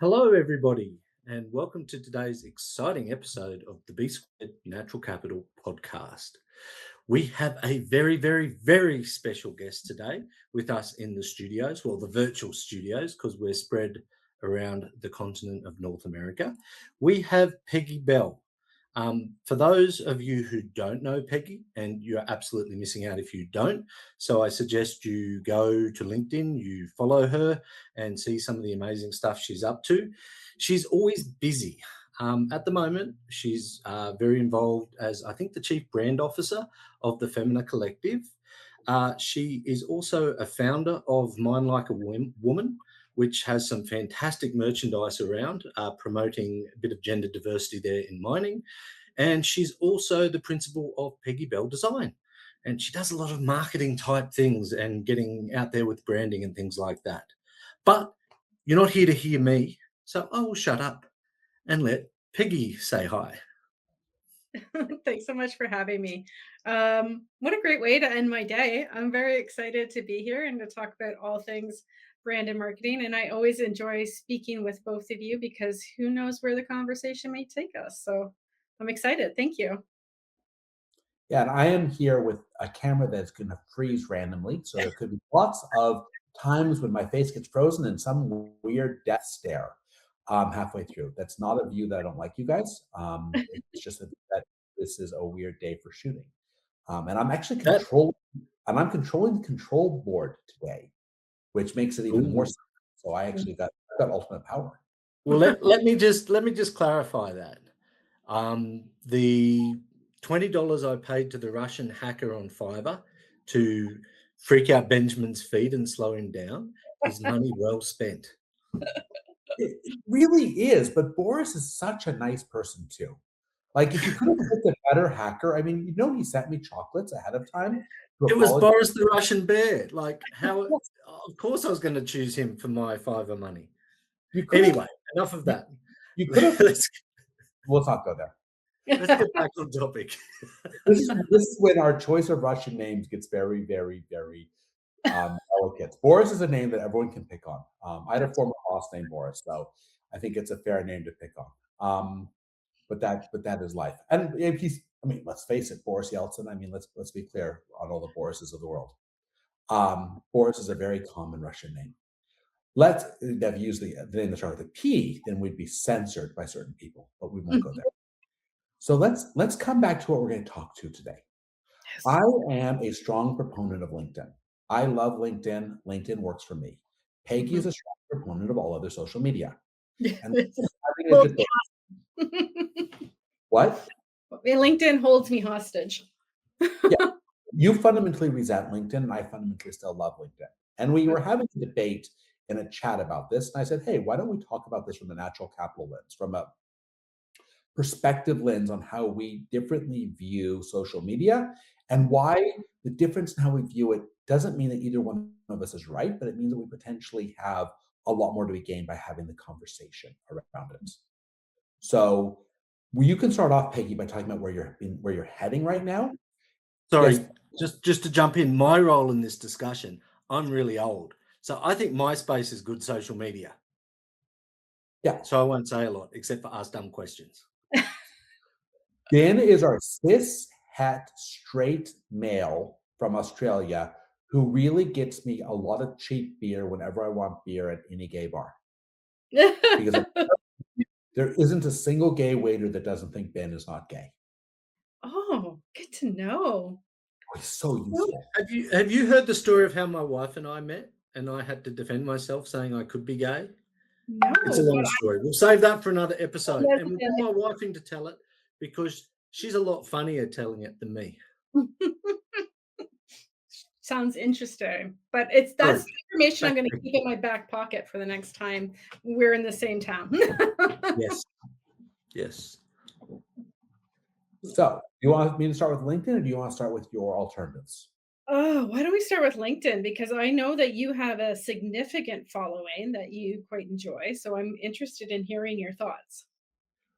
Hello, everybody, and welcome to today's exciting episode of the B Squared Natural Capital podcast. We have a very, very, very special guest today with us in the studios, well, the virtual studios, because we're spread around the continent of North America. We have Peggy Bell. For those of you who don't know Peggy, and you're absolutely missing out if you don't, so I suggest you go to LinkedIn, you follow her, and see some of the amazing stuff she's up to. She's always busy. At the moment, she's very involved as, I think, the Chief Brand Officer of the Femina Collective. She is also a founder of Mind Like a Woman, which has some fantastic merchandise around promoting a bit of gender diversity there in mining. And she's also the principal of Peggy Bell Design. And she does a lot of marketing type things and getting out there with branding and things like that. But you're not here to hear me, so I will shut up and let Peggy say hi. Thanks so much for having me. What a great way to end my day. I'm very excited to be here and to talk about all things brand and marketing. And I always enjoy speaking with both of you because who knows where the conversation may take us. So I'm excited. Thank you. Yeah, and I am here with a camera that's going to freeze randomly. So there could be lots of times when my face gets frozen and some weird death stare halfway through. That's not a view that I don't like, you guys. It's just that this is a weird day for shooting. And I'm actually That I'm controlling the control board today, which makes it even more ooh. so. So I've got ultimate power. Well, let me just clarify that. The $20 I paid to the Russian hacker on Fiverr to freak out Benjamin's feet and slow him down is money well spent. It really is, but Boris is such a nice person too. Like, if you could have picked a better hacker, I mean, he sent me chocolates ahead of time to It was apologize. Boris the Russian bear. Like, how? Yes, Of course, I was going to choose him for my Fiverr money. you could have Anyway, enough of you that. you could have let's let's not go there. let's get back on topic. This is when our choice of Russian names gets very, very, very, delicate. Boris is a name that everyone can pick on. I had a former boss named Boris, so I think it's a fair name to pick on. But that is life. And if he's I mean, let's face it, Boris Yeltsin, I mean, let's be clear on all the Borises of the world. Boris is a very common Russian name. Let's have used the name that starts with a P, then we'd be censored by certain people, but we won't go there. So let's come back to what we're going to talk to today. Yes. I am a strong proponent of LinkedIn. I love LinkedIn. LinkedIn works for me. Peggy is Mhm. a strong proponent of all other social media. And having a Holds debate. me What? LinkedIn holds me hostage. Yeah, you fundamentally resent LinkedIn, and I fundamentally still love LinkedIn. And we were having a debate in a chat about this, and I said, "Hey, why don't we talk about this from a natural capital lens, from a perspective lens on how we differently view social media and why the difference in how we view it doesn't mean that either one of us is right, but it means that we potentially have a lot more to be gained by having the conversation around it." So, you can start off, Peggy, by talking about where you're heading right now. Yes. Sorry, just to jump in, my role in this discussion, I'm really old. So I think MySpace is good social media. Yeah. So I won't say a lot except for ask dumb questions. Dan is our cis het straight male from Australia who really gets me a lot of cheap beer whenever I want beer at any gay bar. Because there isn't a single gay waiter that doesn't think Ben is not gay. Oh, good to know. Oh, he's so Well, useful. Have you heard the story of how my wife and I met and I had to defend myself saying I could be gay? no, It's a long but story. We'll save that for another episode. And we'll put I my wife in to tell it because she's a lot funnier telling it than me. sounds interesting, but Sorry, that's information I'm back gonna to keep in my back pocket for the next time we're in the same town. yes, yes. So, do you want me to start with LinkedIn or do you want to start with your alternatives? Oh, why don't we start with LinkedIn? Because I know that you have a significant following that you quite enjoy, so I'm interested in hearing your thoughts.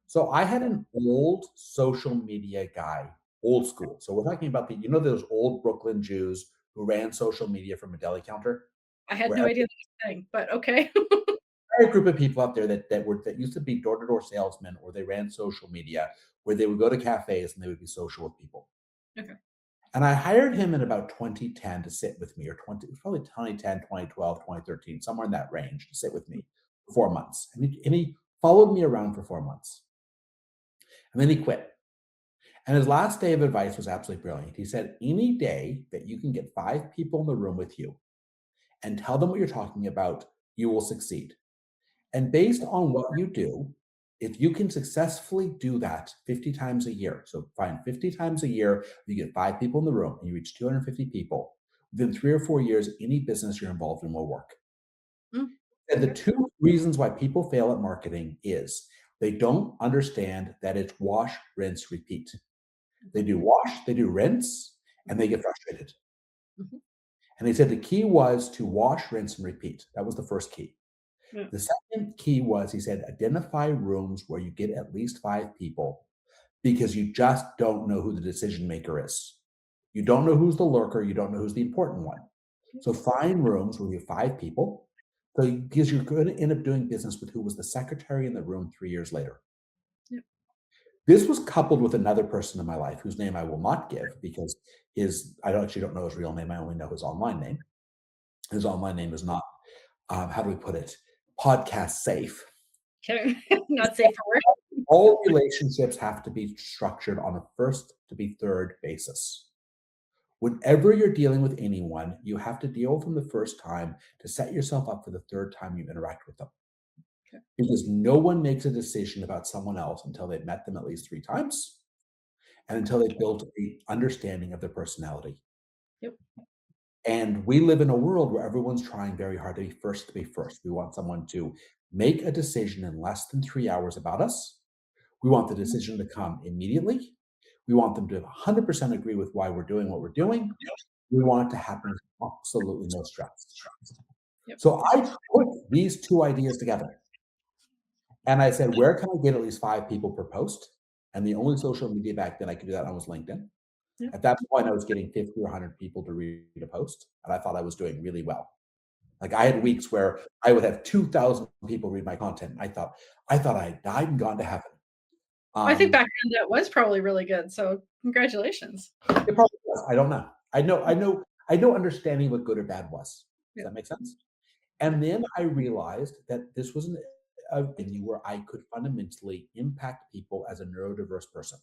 So I had an old social media guy, old school. So we're talking about those old Brooklyn Jews who ran social media from a deli counter I had where no idea that was a thing, but okay. entire group of people up there that used to be door-to-door salesmen, or they ran social media, where they would go to cafes and they would be social with people. Okay. And I hired him in about 2010 to sit with me, or probably 2010, 2012, 2013, somewhere in that range, to sit with me for 4 months. And he followed me around for 4 months. And then he quit. And his last day of advice was absolutely brilliant. He said, any day that you can get 5 people in the room with you and tell them what you're talking about, you will succeed. And based on what you do, if you can successfully do that 50 times a year, so find 50 times a year, you get 5 people in the room and you reach 250 people, within 3 or 4 years, any business you're involved in will work. And the 2 reasons why people fail at marketing is they don't understand that it's wash, rinse, repeat. They do wash, they do rinse, and they get frustrated. Mhm. And they said the key was to wash, rinse, and repeat. That was the first key. Yeah. The second key was, he said, identify rooms where you get at least 5 people, because you just don't know who the decision maker is. You don't know who's the lurker. You don't know who's the important one. So find rooms where you have 5 people, because you're going to end up doing business with who was the secretary in the room 3 years later. Yeah. This was coupled with another person in my life whose name I will not give, because I actually don't know his real name. I only know his online name. His online name is not, how do we put it, podcast safe. Okay. Not safe for work. All relationships have to be structured on a first to be third basis. Whenever you're dealing with anyone, you have to deal with them the first time to set yourself up for the third time you interact with them. Okay. Because no one makes a decision about someone else until they've met them at least 3 times, and until they've built an understanding of their personality. Yep. And we live in a world where everyone's trying very hard to be first to be first. We want someone to make a decision in less than 3 hours about us. We want the decision to come immediately. We want them to 100% agree with why we're doing what we're doing. We want it to happen with absolutely no stress. Yep. So I put these 2 ideas together. And I said, where can I get at least 5 people per post? And the only social media back then I could do that on was LinkedIn. Yeah. At that point, I was getting 50 or 100 people to read a post, and I thought I was doing really well. Like, I had weeks where I would have 2,000 people read my content. I thought I had died and gone to heaven. I think back then that was probably really good. So congratulations. It probably was. I don't know. I know understanding what good or bad was. Does that make sense? And then I realized that this was a venue where I could fundamentally impact people as a neurodiverse person,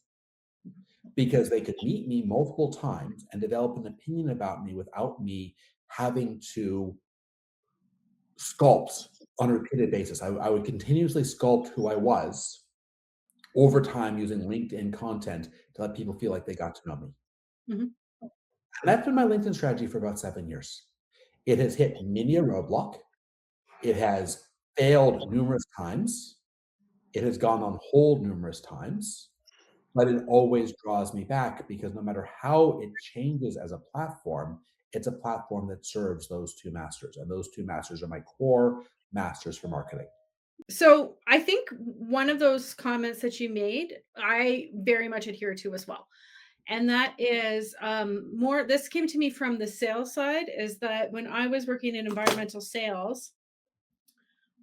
because they could meet me multiple times and develop an opinion about me without me having to sculpt on a repeated basis. I would continuously sculpt who I was over time using LinkedIn content to let people feel like they got to know me. Mm-hmm. And that's been my LinkedIn strategy for about 7 years. It has hit many a roadblock. It has failed numerous times. It has gone on hold numerous times, but it always draws me back, because no matter how it changes as a platform, it's a platform that serves those 2 masters. And those 2 masters are my core masters for marketing. So I think one of those comments that you made, I very much adhere to as well. And that is more, this came to me from the sales side, is that when I was working in environmental sales,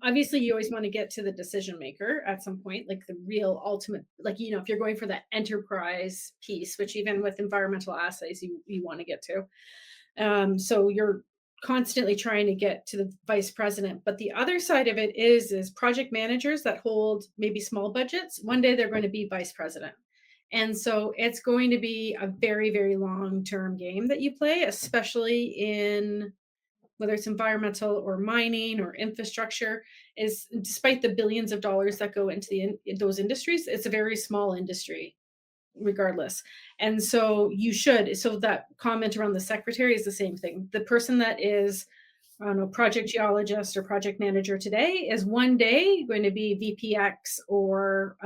obviously you always want to get to the decision maker at some point, like the real ultimate, like, you know, if you're going for that enterprise piece, which even with environmental assays, you want to get to. So you're constantly trying to get to the vice president. But the other side of it is project managers that hold maybe small budgets. One day they're going to be vice president. And so it's going to be a very, very long-term game that you play, especially in whether it's environmental or mining or infrastructure. Is despite the billions of dollars that go into those industries, it's a very small industry regardless. And so so that comment around the secretary is the same thing. The person that is, I don't know, project geologist or project manager today is one day going to be VPX or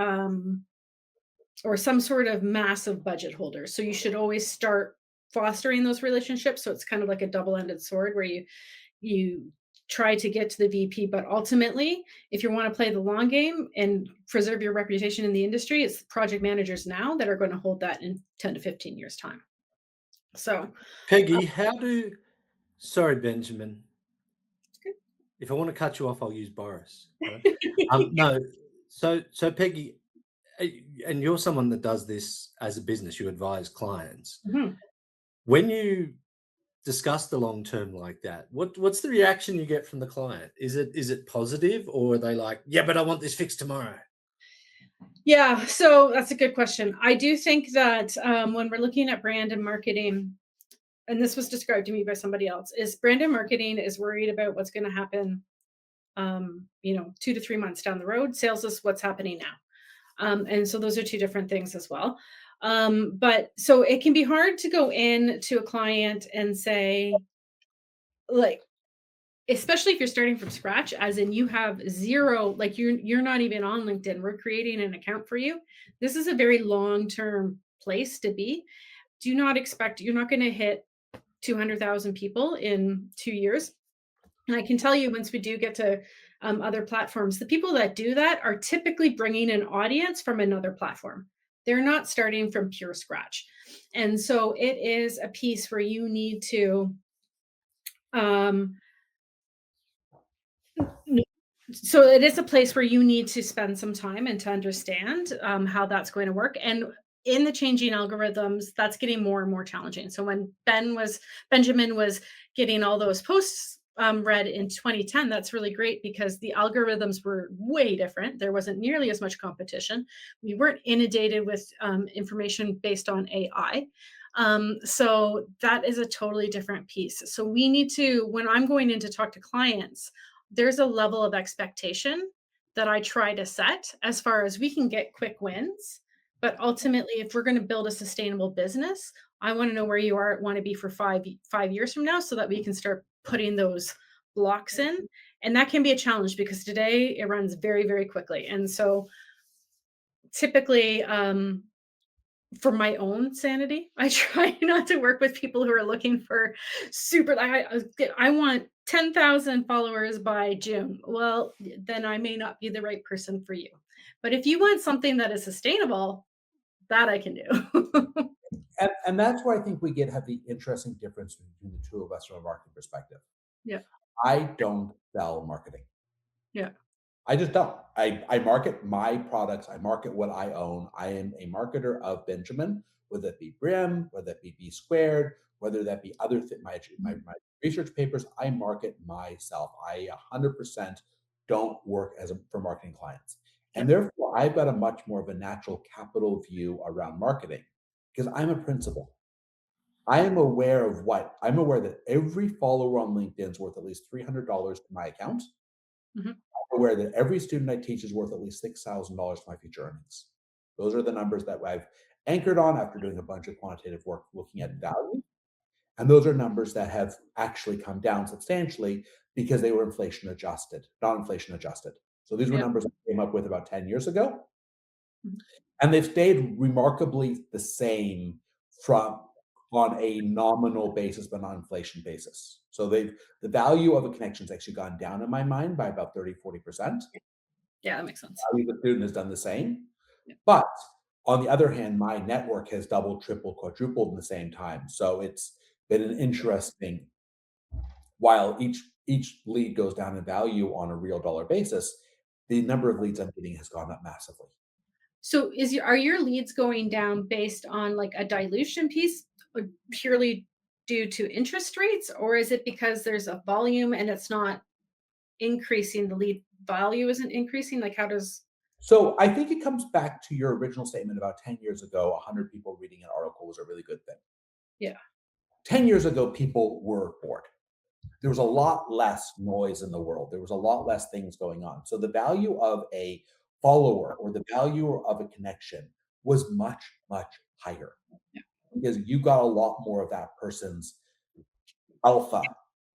some sort of massive budget holder. So you should always start fostering those relationships. So it's kind of like a double-ended sword where you try to get to the VP, but ultimately, if you want to play the long game and preserve your reputation in the industry, it's project managers now that are going to hold that in 10 to 15 years time. So Peggy, sorry, Benjamin. if I want to cut you off, I'll use Boris. Right? No. So Peggy, and you're someone that does this as a business. You advise clients. Mhm. When you discuss the long term like that, what's the reaction you get from the client? Is it positive, or are they like, yeah, but I want this fixed tomorrow? Yeah, so that's a good question. I do think that when we're looking at brand and marketing, and this was described to me by somebody else, is brand and marketing is worried about what's going to happen, 2 to 3 months down the road. Sales is what's happening now. And so those are two different things as well. But so it can be hard to go in to a client and say, like, especially if you're starting from scratch, as in you have zero, like you're not even on LinkedIn. We're creating an account for you. This is a very long-term place to be. Do not expect you're not going to hit 200,000 people in 2 years. And I can tell you, once we do get to other platforms, the people that do that are typically bringing an audience from another platform. They're not starting from pure scratch. And so it is a piece where you need to, um, so it is a place where you need to spend some time and to understand how that's going to work. And in the changing algorithms, that's getting more and more challenging. So when Benjamin was getting all those posts read in 2010, that's really great because the algorithms were way different. There wasn't nearly as much competition. We weren't inundated with information based on AI. So that is a totally different piece. So we need to, when I'm going in to talk to clients, there's a level of expectation that I try to set as far as we can get quick wins. But ultimately, if we're going to build a sustainable business, I want to know where you want to be for 5 years from now so that we can start putting those blocks in. And that can be a challenge because today it runs very, very quickly. And so typically, for my own sanity, I try not to work with people who are looking for super. I want 10,000 followers by June. Well, then I may not be the right person for you. But if you want something that is sustainable, that I can do. And that's where I think we have the interesting difference between the two of us from a marketing perspective. Yeah. I don't sell marketing. Yeah. I just don't. I market my products. I market what I own. I am a marketer of Benjamin, whether it be Brim, whether it be B squared, whether that be other my research papers. I market myself. I 100% don't work for marketing clients, Yeah. and therefore I've got a much more of a natural capital view around marketing because I'm a principal. I am aware of what I'm aware that every follower on LinkedIn is worth at least $300 to my account. Mhm. Aware that every student I teach is worth at least $6,000 to my future earnings. Those are the numbers that I've anchored on after doing a bunch of quantitative work looking at value. And those are numbers that have actually come down substantially because they were inflation adjusted, not inflation adjusted. So these were Yeah. numbers I came up with about 10 years ago. Mhm. And they've stayed remarkably the same from on a nominal basis, but not inflation basis. So the value of a connection has actually gone down in my mind by about 30, 40%. Yeah, that makes sense. The student has done the same. Yeah. But on the other hand, my network has doubled, tripled, quadrupled in the same time. So it's been an interesting, while each lead goes down in value on a real dollar basis, the number of leads I'm getting has gone up massively. So are your leads going down based on like a dilution piece or purely due to interest rates, or is it because there's a volume and it's not increasing, the lead value isn't increasing? Like how does So I think it comes back to your original statement about 10 years ago, 100 people reading an article was a really good thing. Yeah. 10 years ago, people were bored. There was a lot less noise in the world. There was a lot less things going on. So the value of a follower or the value of a connection was much, much higher Yeah. because you got a lot more of that person's alpha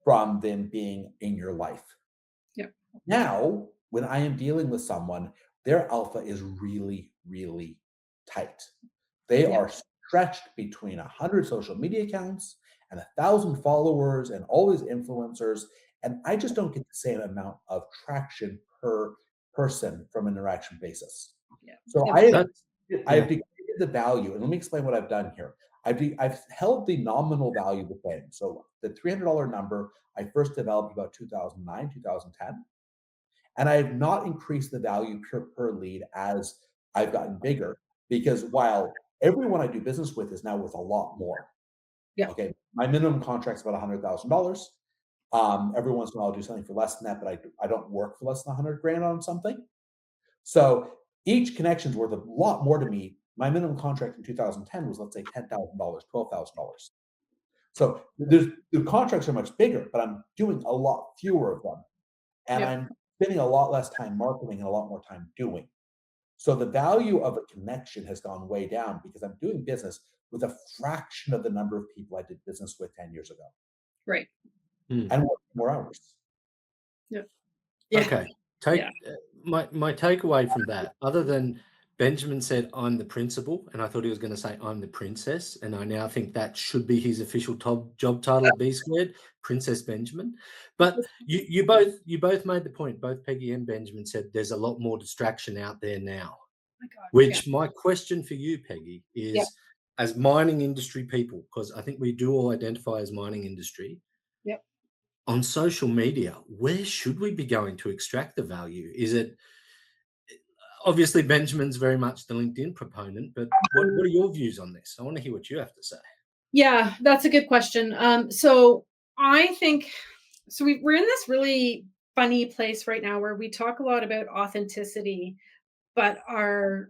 from them being in your life. Yeah. Now, when I am dealing with someone, their alpha is really, really tight. They Yeah. are stretched between 100 social media accounts and 1,000 followers and all these influencers. And I just don't get the same amount of traction per person from an interaction basis. Yeah. So That makes I sense. have degraded the value. And let me explain what I've done here. I've held the nominal value the same. So the $300 number I first developed about 2009, 2010, and I have not increased the value per lead as I've gotten bigger, because while everyone I do business with is now worth a lot more. Yeah. Okay, my minimum contract's about $100,000. Every once in a while I'll do something for less than that, but I don't work for less than 100 grand on something. So each connection's worth a lot more to me. My minimum contract in 2010 was, let's say, $10,000, $12,000. So the contracts are much bigger, but I'm doing a lot fewer of them. And Yeah. I'm spending a lot less time marketing and a lot more time doing. So the value of a connection has gone way down because I'm doing business with a fraction of the number of people I did business with 10 years ago. Right. And working more hours. Yeah. Yeah. Okay. My takeaway from that, other than Benjamin said, I'm the principal, and I thought he was going to say, I'm the princess. And I now think that should be his official job title at B Squared, Princess Benjamin. But you both made the point, both Peggy and Benjamin said there's a lot more distraction out there now. My God. Which my question for you, Peggy, is Yeah. as mining industry people, because I think we do all identify as mining industry. Yep. On social media, where should we be going to extract the value? Is it obviously Benjamin's very much the LinkedIn proponent, but what are your views on this? I want to hear what you have to say. Yeah, that's a good question. So I think we're in this really funny place right now where we talk a lot about authenticity, but our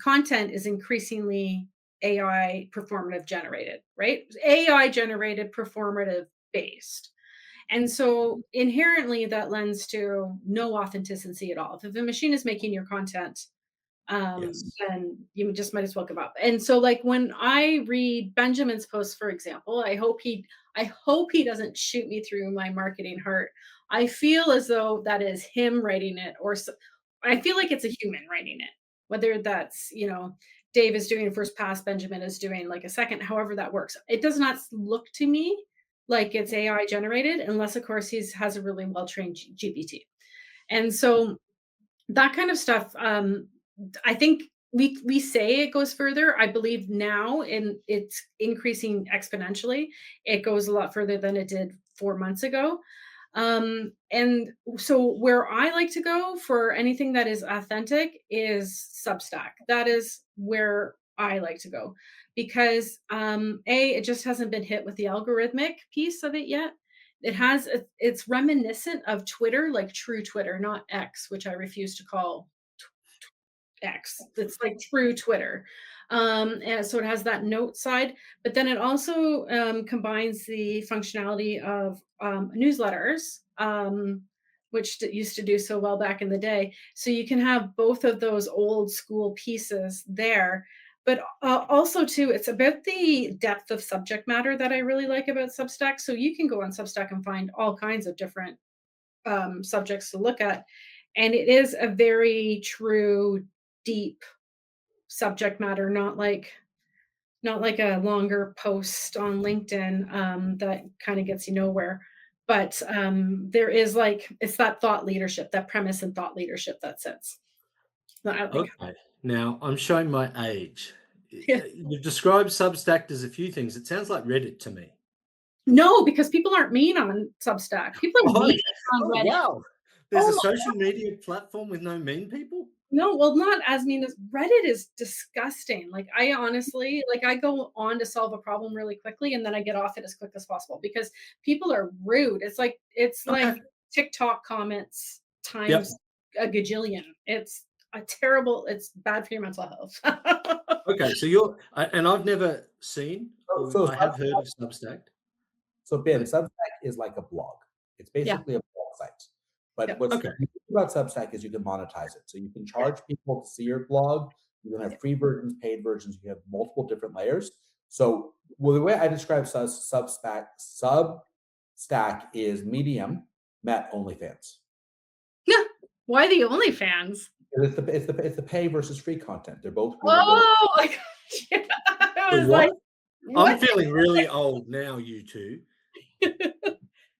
content is increasingly AI performative generated, right? AI generated performative based. And so inherently that lends to no authenticity at all. If a machine is making your content, Yes. then you just might as well give up. And so like when I read Benjamin's post, for example, I hope he doesn't shoot me through my marketing heart. I feel as though that is him writing it, I feel like it's a human writing it, whether that's, Dave is doing a first pass, Benjamin is doing like a second, however that works. It does not look to me like it's AI generated, unless of course has a really well-trained GPT. And so that kind of stuff, I think we say it goes further. I believe now, and it's increasing exponentially. It goes a lot further than it did 4 months ago. And so where I like to go for anything that is authentic is Substack. That is where I like to go because it just hasn't been hit with the algorithmic piece of it yet. It's reminiscent of Twitter, like true Twitter, not X, which I refuse to call X. It's like true Twitter. And so it has that note side, but then it also combines the functionality of newsletters, which used to do so well back in the day. So you can have both of those old school pieces there. But also, too, it's about the depth of subject matter that I really like about Substack. So you can go on Substack and find all kinds of different subjects to look at. And it is a very true, deep subject matter, not like a longer post on LinkedIn that kind of gets you nowhere. But there is it's that thought leadership, that premise and thought leadership that sits. I think. Okay. Now I'm showing my age. Yeah. You've described Substack as a few things. It sounds like Reddit to me. No, because people aren't mean on Substack. People are mean on Reddit. Wow. There's Oh a my social media platform with no mean people? No, well, not as mean as Reddit is disgusting. Like, I honestly, I go on to solve a problem really quickly, and then I get off it as quick as possible because people are rude. It's like Okay. TikTok comments Yep. times a gajillion. It's bad for your mental health. Okay. So and I've never seen, So I have heard of Substack. So Ben, But Substack is like a blog. It's Yeah. basically a blog site. But Yep. what's okay. unique about Substack is you can monetize it. So you can charge people to see your blog. You can have free versions, paid versions. You have multiple different layers. So the way I describe Substack is medium met OnlyFans. Yeah. Why the OnlyFans? It's the pay versus free content. They're both really good. Oh my gosh. I The was what? like, what? I'm feeling really old now, you two.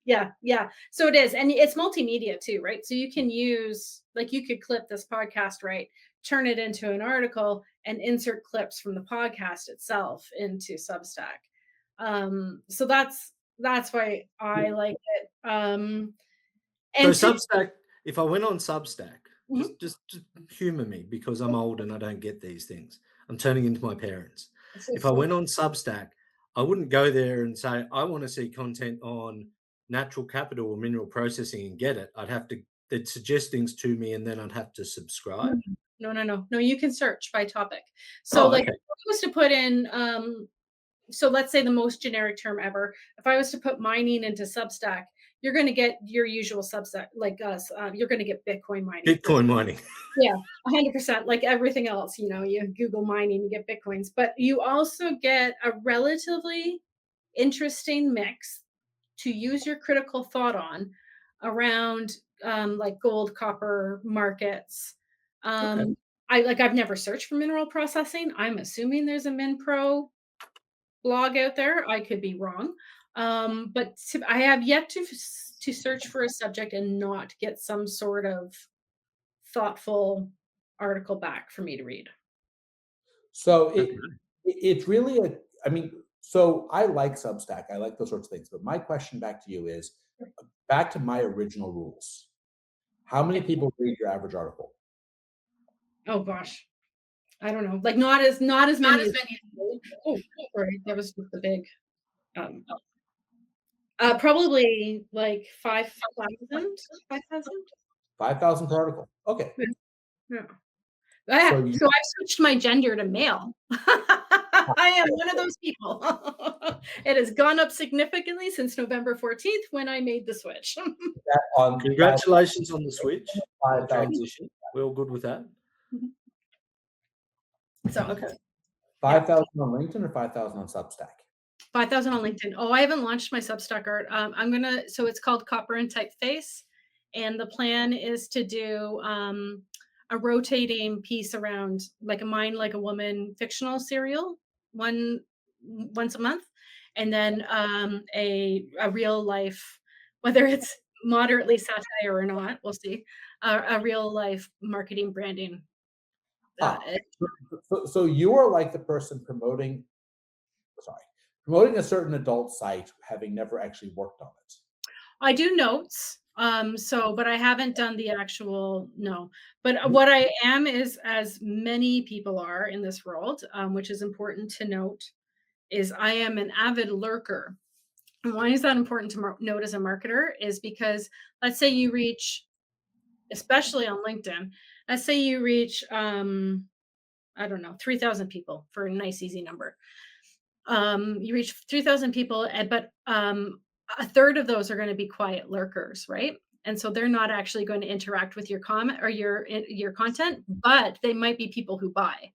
Yeah. So it is. And it's multimedia too, right? So you can you could clip this podcast, right? turn it into an article and insert clips from the podcast itself into Substack. So that's why I like it. So And to Substack, if I went on Substack, Mhm. just humor me because I'm old and I don't get these things. I'm turning into my parents. If I So went on Substack, I wouldn't go there and say, I want to see content on natural capital or mineral processing and get it. They'd suggest things to me and then I'd have to no, subscribe. no, you can search by topic. So Oh, like okay. if I was to put in so let's say the most generic term ever. If I was to put mining into Substack, you're going to get your usual Substack like us. You're going to get Bitcoin mining for Bitcoin mining. yeah, 100%. Like everything else, you Google mining, you get Bitcoins, but you also get a relatively interesting mix to use your critical thought on around like gold, copper markets. Okay. I've never searched for mineral processing. I'm assuming there's a MinPro blog out there. I could be wrong. But I have yet to search for a subject and not get some sort of thoughtful article back for me to read. So Okay. it's really I mean, so I like Substack. I like those sorts of things. But my question back to you is back to my original rules. How many Okay. people read your average article? Oh gosh, I don't know. Like not as many as. Oh, sorry, that was just a big. Um, Probably like 5,000. 5,000. 5,000 per article. Okay. Yeah. Yeah. So Ah, you so I've switched my gender to male. I am one of those people. It has gone up significantly since November 14th when I made the switch. that on Congratulations on the switch and the 5,000 transition. We're all good with that. So, Okay. yeah. 5,000 on LinkedIn or 5,000 on Substack? 5,000 on LinkedIn. Oh, I haven't launched my Substack art. So it's called Copper and Typeface. And the plan is to do a rotating piece around like a Mind Like a Woman fictional serial once a month. And then a real life, whether it's moderately satire or not, we'll see, a real life marketing branding. Uh, Ah, so you are like the person promoting a certain adult site, having never actually worked on it. I do notes. But I haven't done the actual no. But what I am is, as many people are in this world, which is important to note, is I am an avid lurker. And why is that important to note as a marketer? Is because let's say you reach, especially on LinkedIn, let's say you reach, I don't know, 3,000 people for a nice easy number. You reach 3,000 people, but a third of those are going to be quiet lurkers, right? And so they're not actually going to interact with your comment or your content, but they might be people who buy.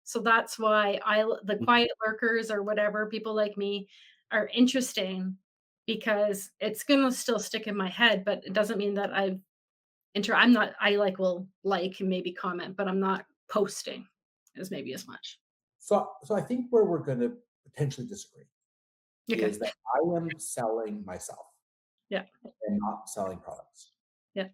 So that's why the quiet lurkers or whatever people like me are interesting because it's going to still stick in my head, but it doesn't mean that I'm not. I will like and maybe comment, but I'm not posting as maybe as much. So I think where we're going to potentially disagree Okay. is that I am selling myself Yeah. and not selling products. Yeah.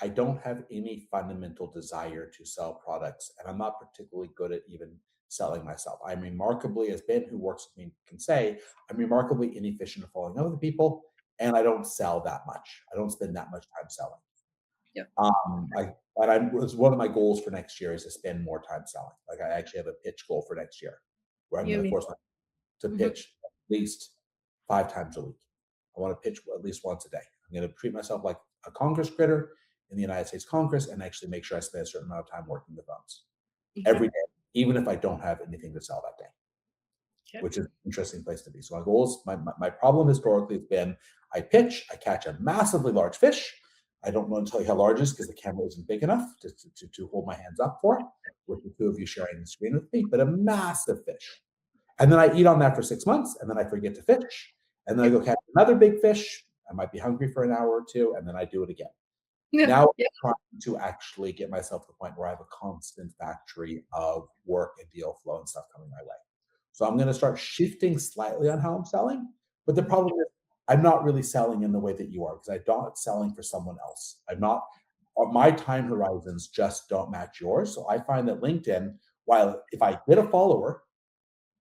I don't have any fundamental desire to sell products, and I'm not particularly good at even selling myself. I'm remarkably, as Ben, who works with me, can say, I'm remarkably inefficient at following other people, and I don't sell that much. I don't spend that much time selling. Yeah. It's one of my goals for next year is to spend more time selling. Like I actually have a pitch goal for next year where I'm You going and to me. force myself to Mhm. pitch at least 5 times a week. I want to pitch at least once a day. I'm going to treat myself like a Congress critter in the United States Congress and actually make sure I spend a certain amount of time working the phones Okay. every day, even if I don't have anything to sell that day, Okay. which is an interesting place to be. So my goals, my problem historically has been I pitch, I catch a massively large fish. I don't want to tell you how large it is because the camera isn't big enough to hold my hands up for, with the two of you sharing the screen with me, but a massive fish. And then I eat on that for 6 months, and then I forget to fish. And then I go catch another big fish. I might be hungry for an hour or two, and then I do it again. Yeah. Now Yeah. I'm trying to actually get myself to the point where I have a constant factory of work and deal flow and stuff coming my way. So I'm going to start shifting slightly on how I'm selling. But the problem is I'm not really selling in the way that you are because I'm not selling for someone else. I'm not my time horizons just don't match yours. So I find that LinkedIn, while if I get a follower,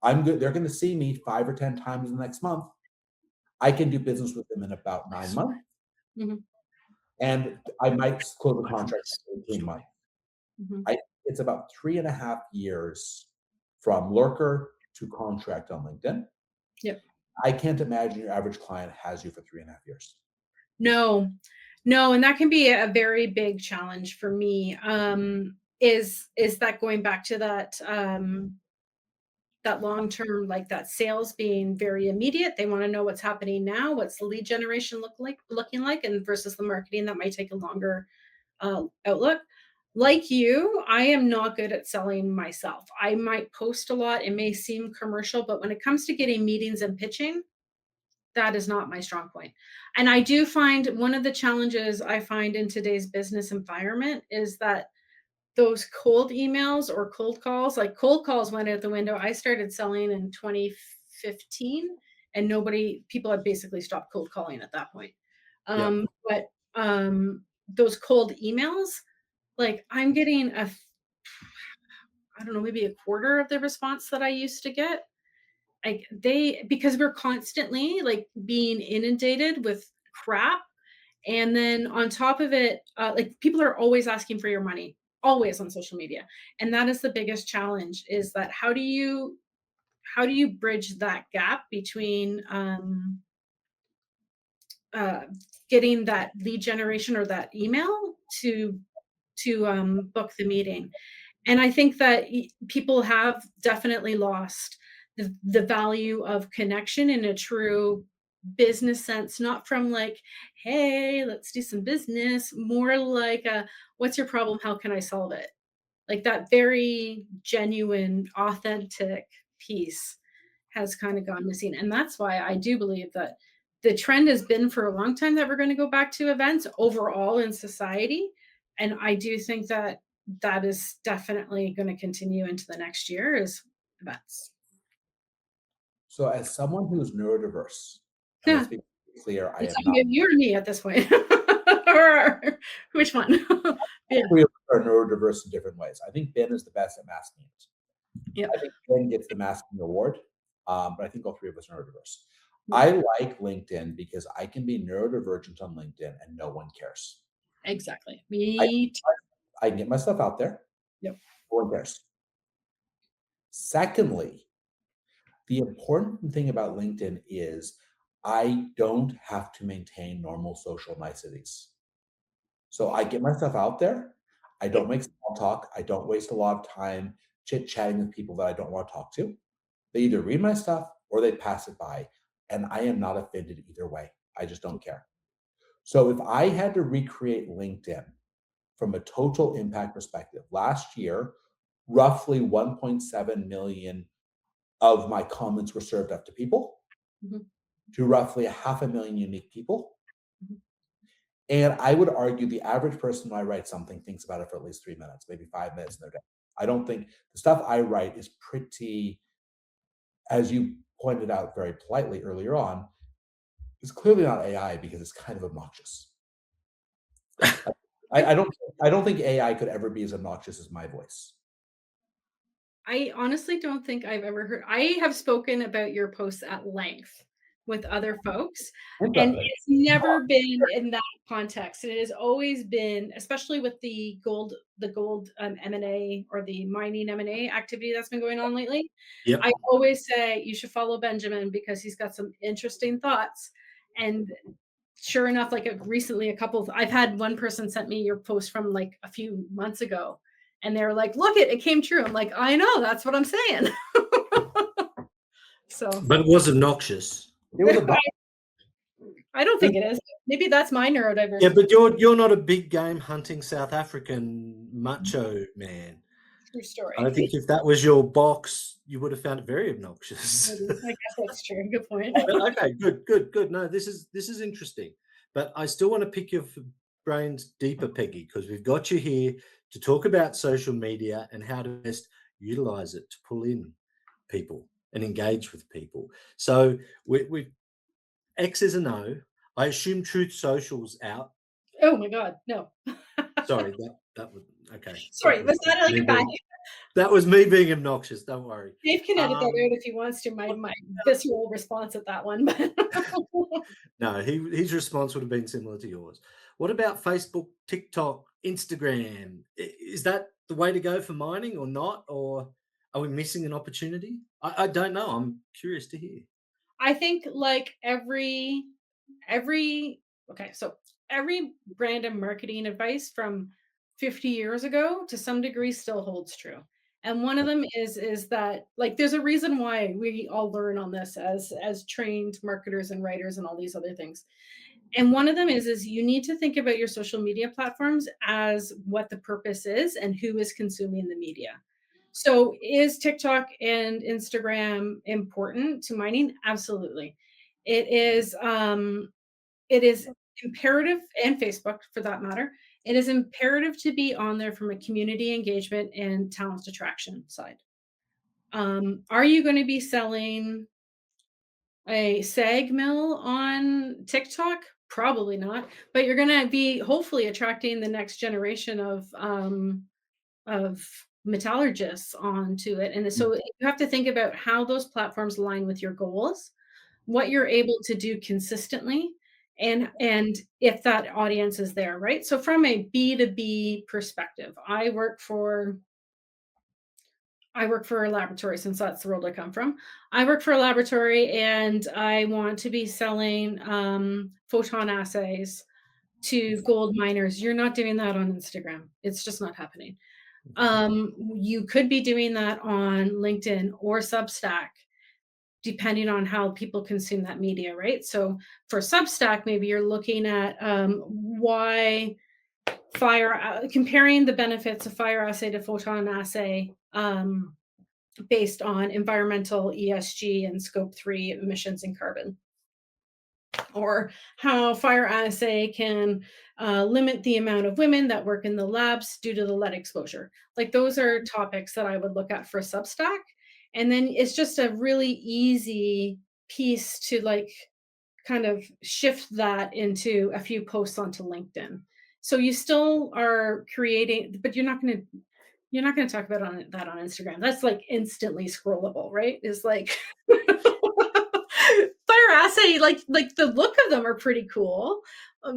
I'm good, they're going to see me 5 or 10 times in the next month. I can do business with them in about 9 months, Mhm, and I might close a contract in 18 months. mhm. It's about 3.5 years from lurker to contract on LinkedIn. Yep. I can't imagine your average client has you for 3.5 years. No, no, and that can be a very big challenge for me. Is that going back to that long term, like that sales being very immediate? They want to know what's happening now, what's the lead generation looking like, and versus the marketing that might take a longer outlook. Like you, I am not good at selling myself. I might post a lot. It may seem commercial, but when it comes to getting meetings and pitching, that is not my strong point. And I do find one of the challenges I find in today's business environment is that those cold emails or cold calls, like cold calls went out the window. I started selling in 2015 and people had basically stopped cold calling at that point. Yeah. But those cold emails, like I'm getting I don't know, maybe a quarter of the response that I used to get. Like because we're constantly like being inundated with crap, and then on top of it, like people are always asking for your money, always on social media, and that is the biggest challenge. Is that how do you bridge that gap between uh, getting that lead generation or that email to book the meeting? And I think that people have definitely lost the value of connection in a true business sense, not from like, hey, let's do some business, more like what's your problem? How can I solve it? Like that very genuine, authentic piece has kind of gone missing. And that's why I do believe that the trend has been for a long time that we're going to go back to events overall in society. And I do think that that is definitely going to continue into the next year is events. So as someone who's neurodiverse, and Yeah. let's be clear, I You're am talking not. about you or me at this point. Or which one? Yeah. All three of us are neurodiverse in different ways. I think Ben is the best at masking it. Yep. I think Ben gets the masking award, but I think all three of us are neurodiverse. I like LinkedIn because I can be neurodivergent on LinkedIn and no one cares. Exactly. I, Me too. I can get my stuff out there. Yep. No one cares. Secondly, the important thing about LinkedIn is I don't have to maintain normal social niceties. So I get my stuff out there. I don't make small talk. I don't waste a lot of time chit chatting with people that I don't want to talk to. They either read my stuff or they pass it by. And I am not offended either way. I just don't care. So if I had to recreate LinkedIn from a total impact perspective, last year, roughly 1.7 million of my comments were served up to people, Mhm. to roughly 500,000 unique people. Mhm. And I would argue the average person when I write something thinks about it for at least 3 minutes, maybe 5 minutes in their day. I don't think the stuff I write is pretty, as you pointed out very politely earlier on, is clearly not AI because it's kind of obnoxious. I, I don't I don't think AI could ever be as obnoxious as my voice. I honestly don't think I've ever heard. I have spoken about your posts at length with other folks, and Interesting. it's never been in that context. It has always been, especially with the gold M&A or the mining M&A activity that's been going on lately. Yep. I always say you should follow Benjamin because he's got some interesting thoughts. And sure enough, like recently, I've had one person sent me your post from like a few months ago, and they're like, "Look, it came true." I'm like, "I know, that's what I'm saying." So But it was obnoxious. It was a I don't think it is. Maybe that's my Yeah, neurodiversity. but you're not a big game hunting South African macho man. True I story. think if that was your box, you would have found it very obnoxious. Maybe. I guess that's true. Good point. But okay, good, good, good. No, this is interesting. But I still want to pick your brains deeper, Peggy, because we've got you here to talk about social media and how to best utilize it to pull in people and engage with people. So we X is a no. I assume Truth Social's out. Oh my God, no. Sorry, that was okay. Sorry, was that like Me a bad? being that was me being obnoxious, don't worry. Dave can edit that Um, out if he wants to. My what my visceral response at that one, but No, his response would have been similar to yours. What about Facebook, TikTok, Instagram? Is that the way to go for mining or not? Or are we missing an opportunity? I don't know. I'm curious to hear. I think like every okay, so every brand and marketing advice from 50 years ago to some degree still holds true. And one of them is that like there's a reason why we all learn on this as trained marketers and writers and all these other things. And one of them is you need to think about your social media platforms as what the purpose is and who is consuming the media. So is TikTok and Instagram important to mining? Absolutely. It is it is imperative, and Facebook for that matter. It is imperative to be on there from a community engagement and talent attraction side. Are you going to be selling a sag mill on TikTok? Probably not, but you're gonna be hopefully attracting the next generation of metallurgists onto it, and Mm. so you have to think about how those platforms align with your goals, what you're able to do consistently, and if that audience is there, right? So from a B2B perspective, I work for a laboratory since that's the world I come from. I work for a laboratory and I want to be selling photon assays to gold miners. You're not doing that on Instagram. It's just not happening. You could be doing that on LinkedIn or Substack, depending on how people consume that media, right? So for Substack, maybe you're looking at why comparing the benefits of fire assay to photon assay based on environmental ESG and scope 3 emissions and carbon, or how fire assay can limit the amount of women that work in the labs due to the lead exposure. Like those are topics that I would look at for Substack. And then it's just a really easy piece to like kind of shift that into a few posts onto LinkedIn. So you still are creating, but you're not going to talk about that on Instagram. That's like instantly scrollable, right? Is like fire assay, like the look of them are pretty cool.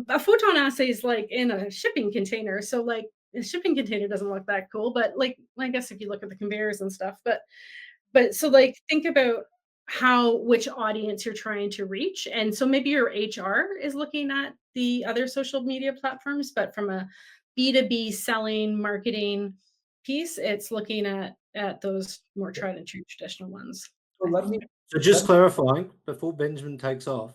A photon assay is like in a shipping container, so like a shipping container doesn't look that cool. But like, I guess if you look at the conveyors and stuff, but so like think about how which audience you're trying to reach, and so maybe your HR is looking at the other social media platforms, but from a B2B selling marketing piece, it's looking at those more tried and true traditional ones, So I let think. me So let just me clarifying before Benjamin takes off,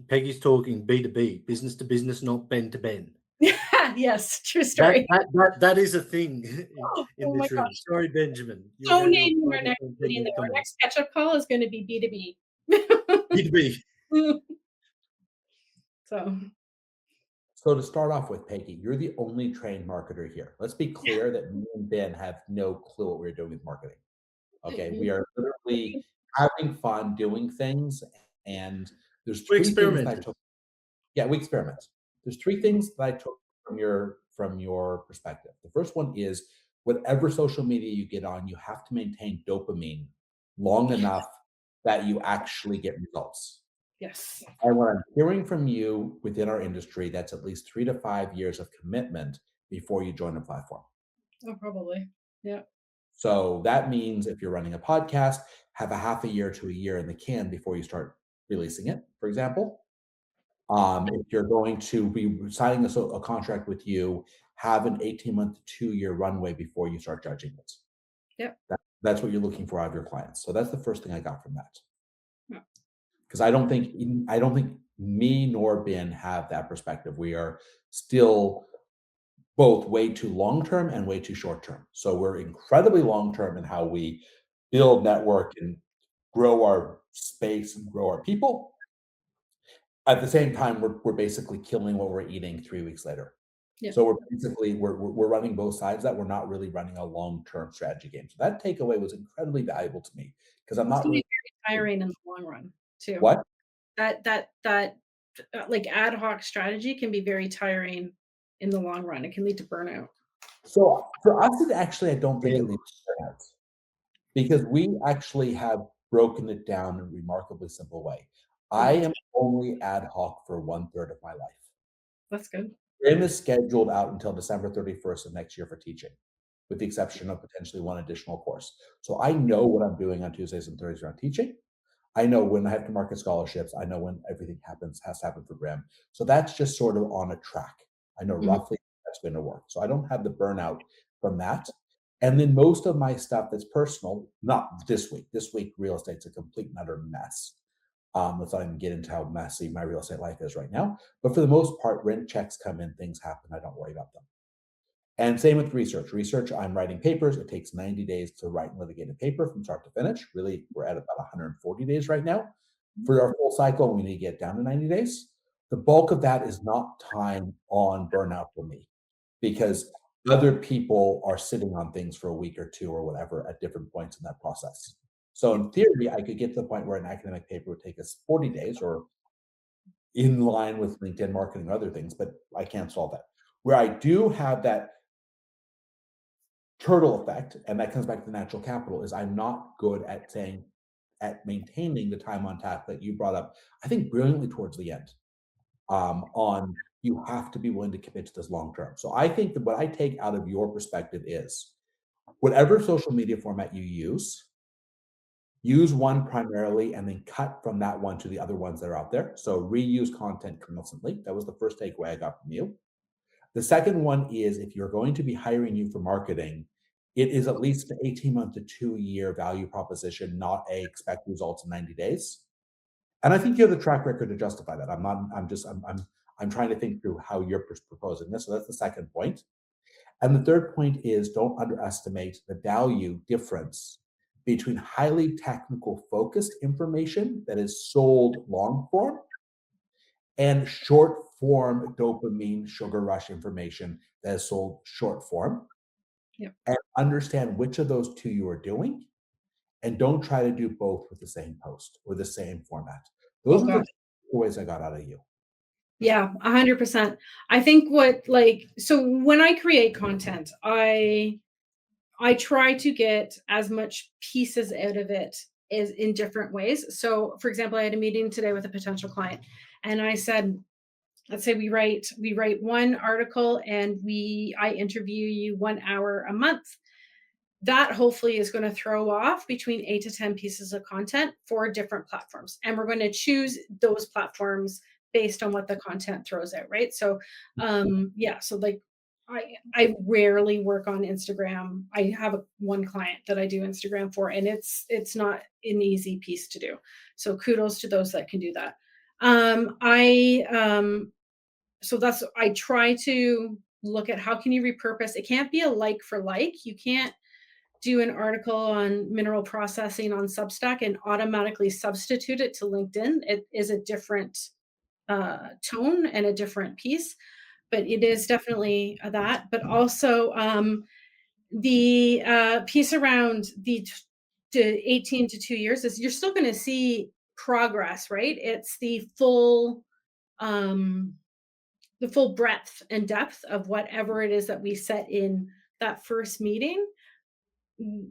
Peggy's talking B2B, business to business, not Ben to Ben. Yes, true That story. that that that is a thing in Oh my this room. gosh. Sorry, Benjamin. You were So going to naming reply our next before meeting Peggy though, our comments. next catch-up call is gonna be B2B. B2B. So So to start off with, Peggy, you're the only trained marketer here. Let's be clear that me and Ben have no clue what we're doing with marketing. Okay, we are literally having fun doing things, and there's We three things that I experimented. took. Yeah, we experiment. There's three things that I took from your perspective. The first one is whatever social media you get on, you have to maintain dopamine long enough that you actually get results. yes. And what I'm hearing from you within our industry, that's at least 3 to 5 years of commitment before you join a platform. Oh, probably. Yeah. So that means if you're running a podcast, have a half a year to a year in the can before you start releasing it, for example. If you're going to be signing a contract with you, have an 18-month to 2 year runway before you start judging it. Yep. That's what you're looking for out of your clients. So that's the first thing I got from that. Yeah. Because I don't think me nor Ben have that perspective. We are still both way too long term and way too short term. So we're incredibly long term in how we build network and grow our space and grow our people. At the same time, we're basically killing what we're eating 3 weeks later. Yeah. So we're running both sides that we're not really running a long term strategy game. So that takeaway was incredibly valuable to me because I'm It's not gonna really be very tiring in the long run too. what That like ad hoc strategy can be very tiring in the long run. It can lead to burnout. So for us, I don't think it Really? leads to burnout, because we actually have broken it down in a remarkably simple way. I Mm, am only ad hoc for 1/3 of my life. that's good. Gym is scheduled out until December 31st of next year for teaching, with the exception of potentially one additional course. So I know what I'm doing on Tuesdays and Thursdays around teaching. I know when I have to market scholarships. I know when everything has to happen for Graham. So that's just sort of on a track. I know Mhm. roughly that's going to work. So I don't have the burnout from that. And then most of my stuff that's personal, not this week. This week, real estate's a complete and utter mess. Let's not even get into how messy my real estate life is right now. But for the most part, rent checks come in, things happen. I don't worry about them. And same with research. Research, I'm writing papers. It takes 90 days to write and litigate a paper from start to finish. Really, we're at about 140 days right now. For our full cycle, we need to get down to 90 days. The bulk of that is not time on burnout for me, because other people are sitting on things for a week or two or whatever at different points in that process. So in theory, I could get to the point where an academic paper would take us 40 days, or in line with LinkedIn marketing or other things, but I can't solve that. Where I do have that turtle effect, and that comes back to the natural capital, is I'm not good at maintaining the time on task that you brought up, I think brilliantly towards the end. On, you have to be willing to commit to this long term. So I think that what I take out of your perspective is, whatever social media format you use one primarily, and then cut from that one to the other ones that are out there. So reuse content constantly. That was the first takeaway I got from you. The second one is, if you're going to be hiring you for marketing, it is at least an 18-month to 2-year value proposition, not a expect results in 90 days. And I think you have the track record to justify that. I'm trying to think through how you're proposing this. So that's the second point. And the third point is, don't underestimate the value difference between highly technical focused information that is sold long form, and short form dopamine sugar rush information that is sold short form. Yep. And understand which of those two you are doing, and don't try to do both with the same post or the same format. Oh Those are gosh. the ways I got out of you. Yeah, 100%. I think so when I create content, I try to get as much pieces out of it as in different ways. So for example, I had a meeting today with a potential client, and I said, let's say we write one article, and I interview you 1 hour a month. That hopefully is going to throw off between 8 to 10 pieces of content for different platforms. And we're going to choose those platforms based on what the content throws out, right? So yeah, so like I rarely work on Instagram. I have one client that I do Instagram for, and it's not an easy piece to do. So kudos to those that can do that. I So that's, I try to look at how can you repurpose. It can't be a like for like. You can't do an article on mineral processing on Substack and automatically substitute it to LinkedIn. It is a different tone and a different piece, but it is definitely that. But also the piece around the 18 to 2 years is, you're still going to see progress, right? It's um, the full breadth and depth of whatever it is that we set in that first meeting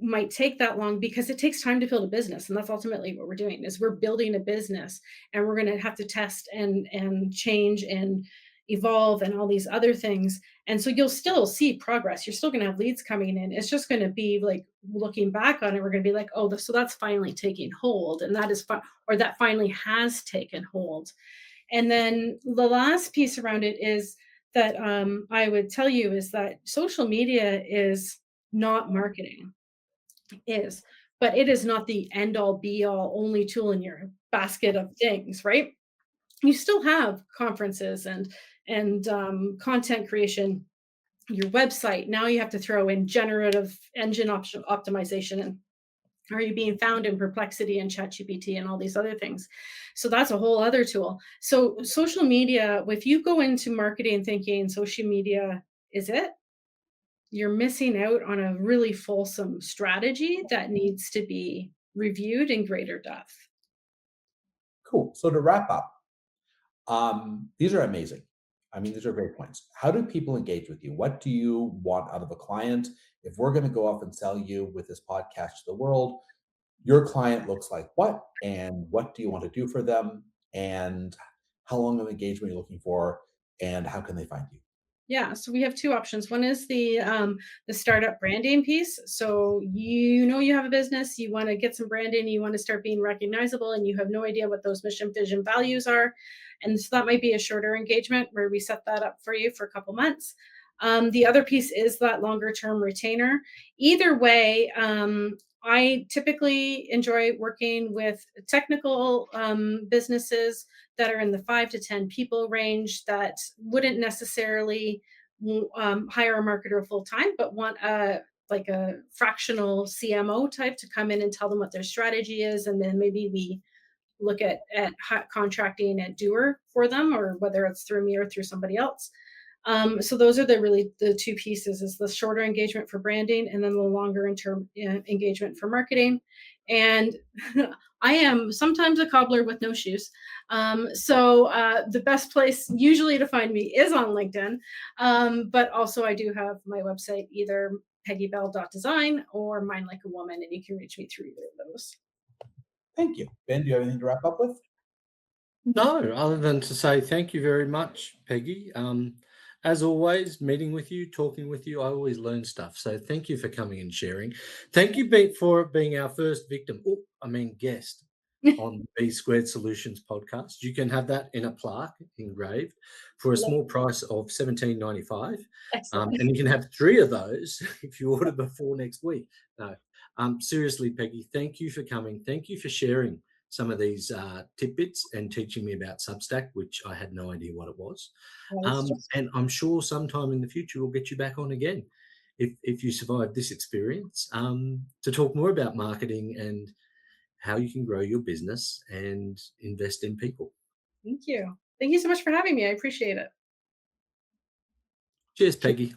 might take that long, because it takes time to build a business, and that's ultimately what we're doing, is we're building a business, and we're going to have to test and change and evolve and all these other things. And so you'll still see progress, you're still going to have leads coming in. It's just going to be like, looking back on it, we're going to be like, oh, so that's finally taking hold, and that is fun, or that finally has taken hold. And then the last piece around it is that I would tell you is that social media is not marketing, is, but it is not the end all be all only tool in your basket of things, right? You still have conferences and content creation, your website. Now you have to throw in generative engine optimization, and are you being found in Perplexity and ChatGPT and all these other things? So that's a whole other tool. So social media, if you go into marketing thinking social media is it, you're missing out on a really fulsome strategy that needs to be reviewed in greater depth. Cool. So to wrap up, these are amazing. I mean, these are great points. How do people engage with you? What do you want out of a client? If we're going to go off and sell you with this podcast to the world, your client looks like what? And what do you want to do for them? And how long of engagement are you looking for? And how can they find you? Yeah, so we have two options. One is the startup branding piece. So you know you have a business, you want to get some branding, you want to start being recognizable, and you have no idea what those mission, vision, values are. And so that might be a shorter engagement where we set that up for you for a couple months. The other piece is that longer term retainer. Either way, I typically enjoy working with technical businesses that are in the 5 to 10 people range that wouldn't necessarily hire a marketer full time, but want a fractional CMO type to come in and tell them what their strategy is, and then maybe we look at contracting a doer for them, or whether it's through me or through somebody else. So those are the two pieces: is the shorter engagement for branding, and then the longer term engagement for marketing. And I am sometimes a cobbler with no shoes. So the best place usually to find me is on LinkedIn. But also I do have my website, either peggybell.design or Mind Like a Woman, and you can reach me through either of those. Thank you. Ben, do you have anything to wrap up with? No, other than to say thank you very much, Peggy. As always, meeting with you, talking with you, I always learn stuff. So thank you for coming and sharing. Thank you, Pete, for being our first guest on the B Squared Solutions podcast. You can have that in a plaque engraved for a small price of $17.95. Excellent. And you can have 3 of those if you order before next week. No, seriously, Peggy, thank you for coming. Thank you for sharing some of these tidbits and teaching me about Substack, which I had no idea what it was. And I'm sure sometime in the future we'll get you back on again if you survive this experience to talk more about marketing and how you can grow your business and invest in people. Thank you. Thank you so much for having me. I appreciate it. Cheers, Peggy.